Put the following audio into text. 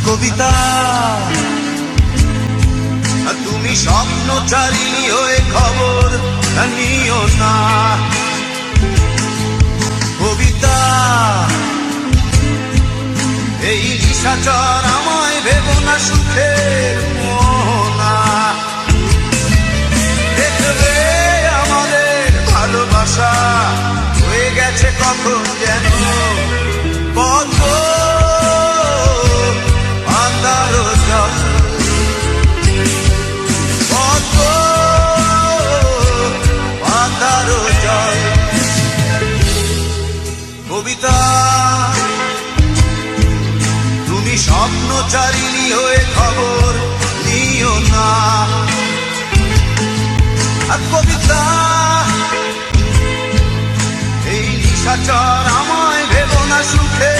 কবিতা তুমি স্বপ্নচারিণী হয়ে খবর নিও না। কবিতা এই নিশাচর আমায় ভেবো না সুখের মোহনা। দেখবে আমাদের ভালোবাসা হয়ে গেছে কখন যেন পদ্ম আন্ধার জল, পদ্ম আন্ধার জল। কবিতা তুমি স্বপ্নচারিণী হয়ে খবর নিও না। আর কবিতা এই নিশাচর আমায় ভেবো না সুখে